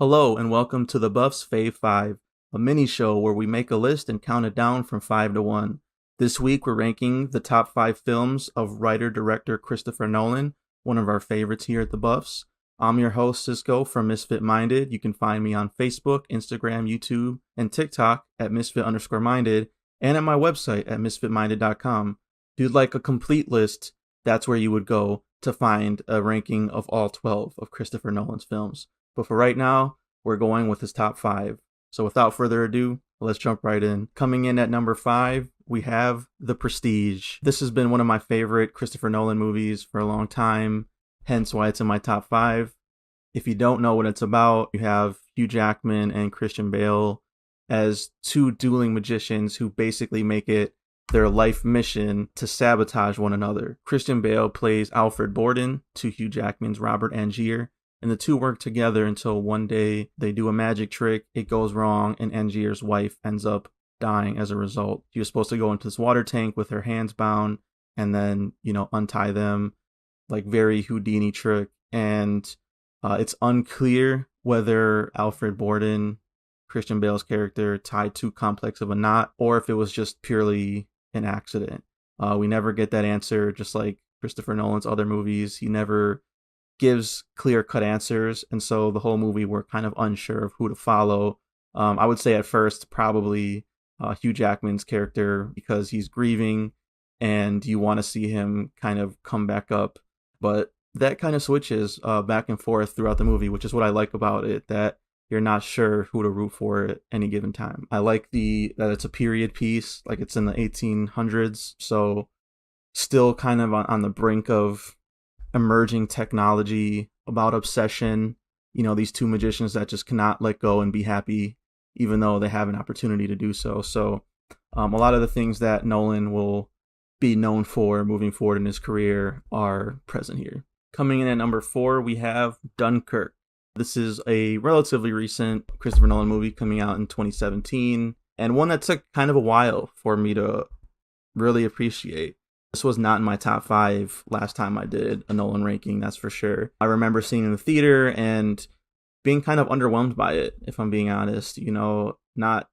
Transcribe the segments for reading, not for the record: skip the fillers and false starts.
Hello and welcome to the Buffs Fav Five, a mini show where we make a list and count it down from 5 to 1. This week we're ranking the top 5 films of writer-director Christopher Nolan, one of our favorites here at the Buffs. I'm your host Cisco from Misfit Minded. You can find me on Facebook, Instagram, YouTube, and TikTok at misfit_minded and at my website at misfitminded.com. If you'd like a complete list, that's where you would go to find a ranking of all 12 of Christopher Nolan's films. But for right now, we're going with his top 5. So without further ado, let's jump right in. Coming in at number 5, we have The Prestige. This has been one of my favorite Christopher Nolan movies for a long time, hence why it's in my top 5. If you don't know what it's about, you have Hugh Jackman and Christian Bale as two dueling magicians who basically make it their life mission to sabotage one another. Christian Bale plays Alfred Borden to Hugh Jackman's Robert Angier, and the two work together until one day they do a magic trick, it goes wrong, and Angier's wife ends up dying as a result. She was supposed to go into this water tank with her hands bound and then, untie them, like very Houdini trick. And it's unclear whether Alfred Borden, Christian Bale's character, tied too complex of a knot or if it was just purely an accident. We never get that answer, just like Christopher Nolan's other movies. He never gives clear-cut answers, and so the whole movie we're kind of unsure of who to follow. I would say at first probably Hugh Jackman's character, because he's grieving and you want to see him kind of come back up, but that kind of switches back and forth throughout the movie, which is what I like about it, that you're not sure who to root for at any given time. I like that it's a period piece, like it's in the 1800s, so still kind of on the brink of emerging technology, about obsession, these two magicians that just cannot let go and be happy even though they have an opportunity to do so. So a lot of the things that Nolan will be known for moving forward in his career are present here. Coming in at number 4, we have Dunkirk. This is a relatively recent Christopher Nolan movie coming out in 2017, and one that took kind of a while for me to really appreciate. This was not in my top 5 last time I did a Nolan ranking, that's for sure. I remember seeing it in the theater and being kind of underwhelmed by it, if I'm being honest. Not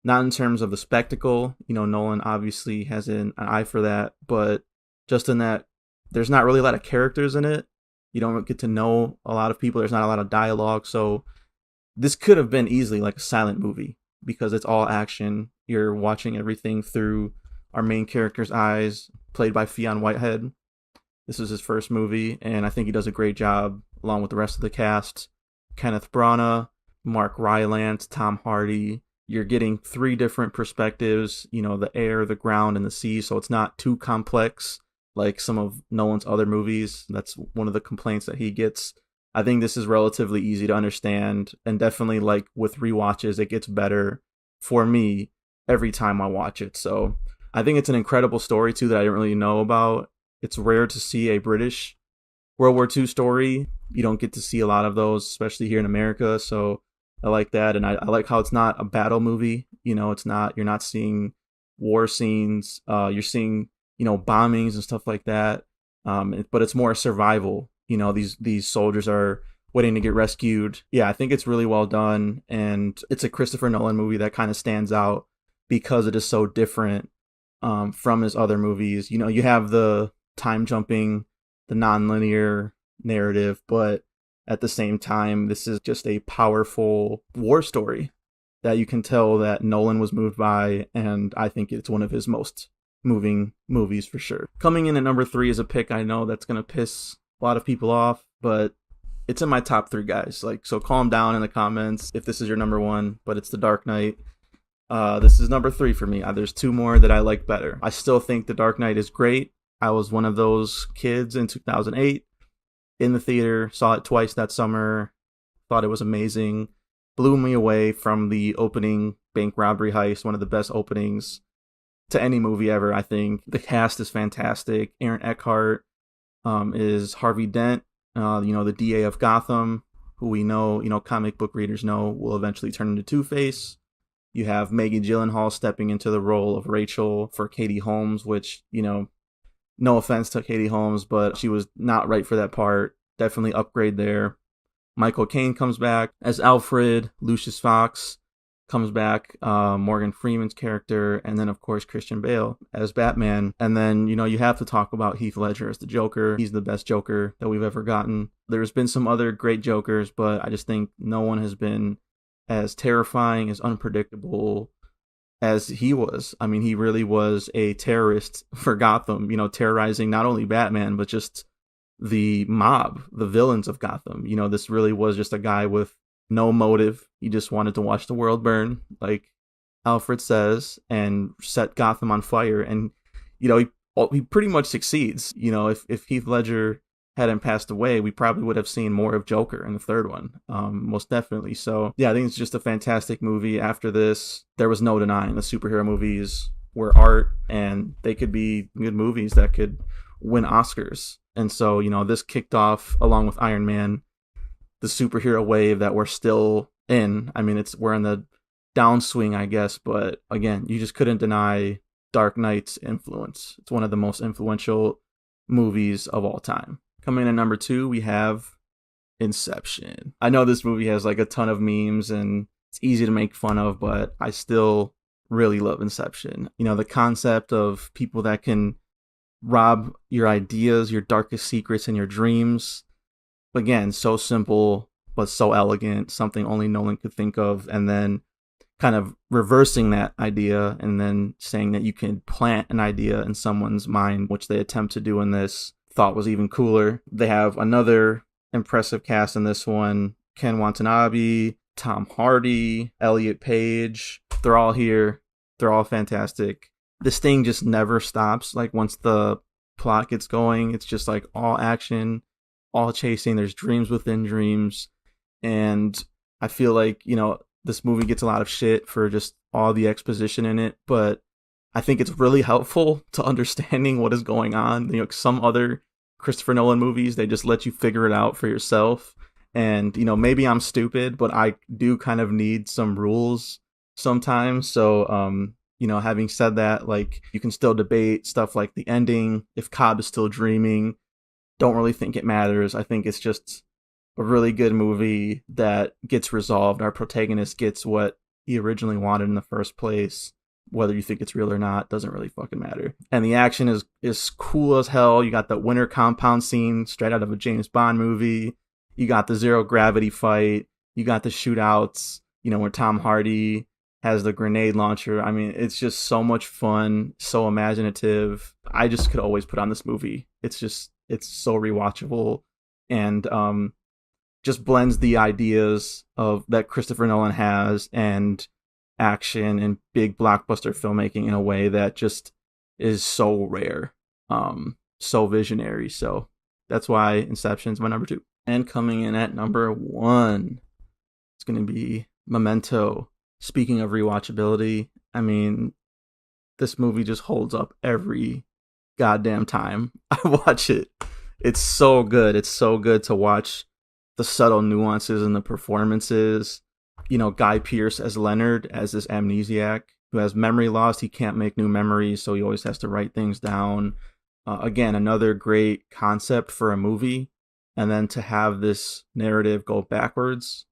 in terms of the spectacle. Nolan obviously has an eye for that, but just in that there's not really a lot of characters in it. You don't get to know a lot of people. There's not a lot of dialogue. So this could have been easily like a silent movie because it's all action. You're watching everything through our main character's eyes, played by Fionn Whitehead. This is his first movie, and I think he does a great job along with the rest of the cast. Kenneth Branagh, Mark Rylance, Tom Hardy. You're getting 3 different perspectives, the air, the ground, and the sea, so it's not too complex like some of Nolan's other movies. That's one of the complaints that he gets. I think this is relatively easy to understand, and definitely, like with rewatches, it gets better for me every time I watch it. So I think it's an incredible story, too, that I didn't really know about. It's rare to see a British World War II story. You don't get to see a lot of those, especially here in America. So I like that. And I like how it's not a battle movie. You're not seeing war scenes. You're seeing, bombings and stuff like that. But it's more survival. These soldiers are waiting to get rescued. Yeah, I think it's really well done. And it's a Christopher Nolan movie that kind of stands out because it is so different from his other movies. You have the time jumping, the non-linear narrative, but at the same time, this is just a powerful war story that you can tell that Nolan was moved by, and I think it's one of his most moving movies for sure. Coming in at number 3 is a pick I know that's going to piss a lot of people off, but it's in my top 3, guys. So calm down in the comments if this is your number 1, but it's The Dark Knight. This is number 3 for me. There's 2 more that I like better. I still think The Dark Knight is great. I was one of those kids in 2008 in the theater, saw it twice that summer, thought it was amazing, blew me away from the opening bank robbery heist, one of the best openings to any movie ever, I think. The cast is fantastic. Aaron Eckhart is Harvey Dent, the DA of Gotham, who we know, comic book readers know, will eventually turn into Two-Face. You have Maggie Gyllenhaal stepping into the role of Rachel for Katie Holmes, which, no offense to Katie Holmes, but she was not right for that part. Definitely upgrade there. Michael Caine comes back as Alfred. Lucius Fox comes back, Morgan Freeman's character, and then of course Christian Bale as Batman. And then, you have to talk about Heath Ledger as the Joker. He's the best Joker that we've ever gotten. There's been some other great Jokers, but I just think no one has been as terrifying, as unpredictable as he was. I mean, he really was a terrorist for Gotham, terrorizing not only Batman, but just the mob, the villains of Gotham. This really was just a guy with no motive. He just wanted to watch the world burn, like Alfred says, and set Gotham on fire. And, he pretty much succeeds. If Heath Ledger hadn't passed away, we probably would have seen more of Joker in the third one, most definitely. So, yeah, I think it's just a fantastic movie. After this, there was no denying the superhero movies were art, and they could be good movies that could win Oscars. And so, this kicked off, along with Iron Man, the superhero wave that we're still in. I mean, we're in the downswing, I guess, but again, you just couldn't deny Dark Knight's influence. It's one of the most influential movies of all time. Coming in at number 2, we have Inception. I know this movie has like a ton of memes and it's easy to make fun of, but I still really love Inception. The concept of people that can rob your ideas, your darkest secrets, and your dreams. Again, so simple, but so elegant, something only Nolan could think of, and then kind of reversing that idea and then saying that you can plant an idea in someone's mind, which they attempt to do in this. Thought was even cooler. They have another impressive cast in this one. Ken Watanabe, Tom Hardy, Elliot Page. They're all here. They're all fantastic. This thing just never stops. Like, once the plot gets going, it's just like all action, all chasing. There's dreams within dreams. And I feel like, this movie gets a lot of shit for just all the exposition in it, but I think it's really helpful to understanding what is going on. Some other Christopher Nolan movies, they just let you figure it out for yourself. And, maybe I'm stupid, but I do kind of need some rules sometimes. So, having said that, like, you can still debate stuff like the ending. If Cobb is still dreaming, don't really think it matters. I think it's just a really good movie that gets resolved. Our protagonist gets what he originally wanted in the first place. Whether you think it's real or not doesn't really fucking matter. And the action is cool as hell. You got the winter compound scene straight out of a James Bond movie. You got the zero gravity fight. You got the shootouts, where Tom Hardy has the grenade launcher. I mean, it's just so much fun, so imaginative. I just could always put on this movie. It's so rewatchable, and just blends the ideas of that Christopher Nolan has and action and big blockbuster filmmaking in a way that just is so rare, so visionary. So that's why Inception's my number 2. And coming in at number 1, it's going to be Memento. Speaking of rewatchability, I mean, this movie just holds up every goddamn time I watch it. It's so good. It's so good to watch the subtle nuances in the performances. Guy Pearce as Leonard, as this amnesiac who has memory loss. He can't make new memories, so he always has to write things down. Again, another great concept for a movie. And then to have this narrative go backwards.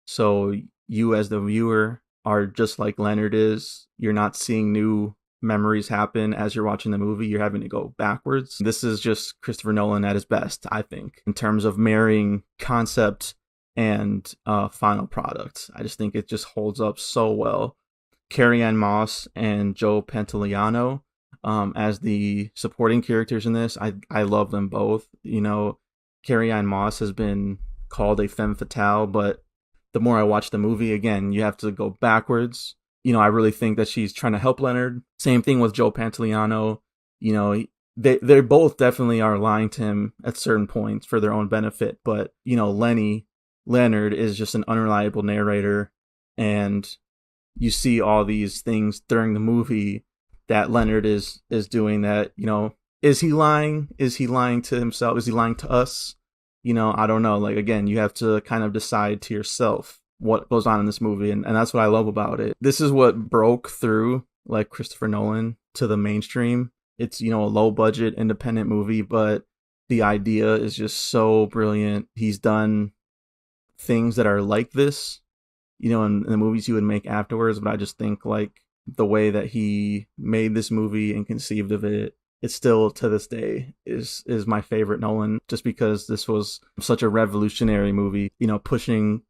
So you as the viewer are just like Leonard is. You're not seeing new memories happen as you're watching the movie. You're having to go backwards. This is just Christopher Nolan at his best, I think, in terms of marrying concept and final product. I just think it just holds up so well. Carrie-Anne Moss and Joe Pantoliano as the supporting characters in this. I love them both. Carrie-Anne Moss has been called a femme fatale, but the more I watch the movie, again, you have to go backwards. I really think that she's trying to help Leonard. Same thing with Joe Pantoliano. They both definitely are lying to him at certain points for their own benefit. But, Leonard is just an unreliable narrator. And you see all these things during the movie that Leonard is doing that, is he lying? Is he lying to himself? Is he lying to us? I don't know. Like, again, you have to kind of decide to yourself what goes on in this movie. And that's what I love about it. This is what broke through, like, Christopher Nolan to the mainstream. It's, a low budget independent movie, but the idea is just so brilliant. He's done things that are like this, in the movies he would make afterwards. But I just think like the way that he made this movie and conceived of it, it still to this day is my favorite Nolan, just because this was such a revolutionary movie, pushing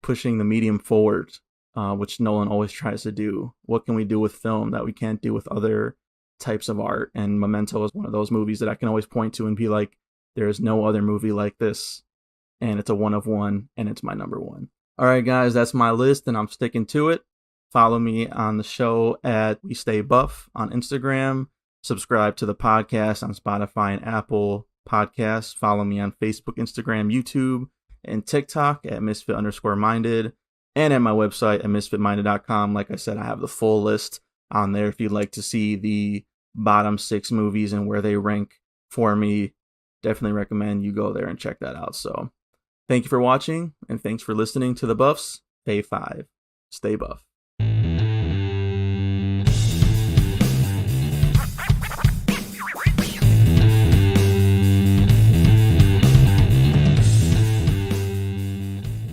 the medium forward, which Nolan always tries to do. What can we do with film that we can't do with other types of art? And Memento is one of those movies that I can always point to and be like, there is no other movie like this, and it's a one of one, and it's my number one. All right, guys, that's my list, and I'm sticking to it. Follow me on the show at We Stay Buff on Instagram. Subscribe to the podcast on Spotify and Apple Podcasts. Follow me on Facebook, Instagram, YouTube, and TikTok at misfit_minded, and at my website at misfitminded.com. Like I said, I have the full list on there if you'd like to see the bottom 6 movies and where they rank for me. Definitely recommend you go there and check that out. So thank you for watching, and thanks for listening to the Buffs. Fav Five. Stay buff.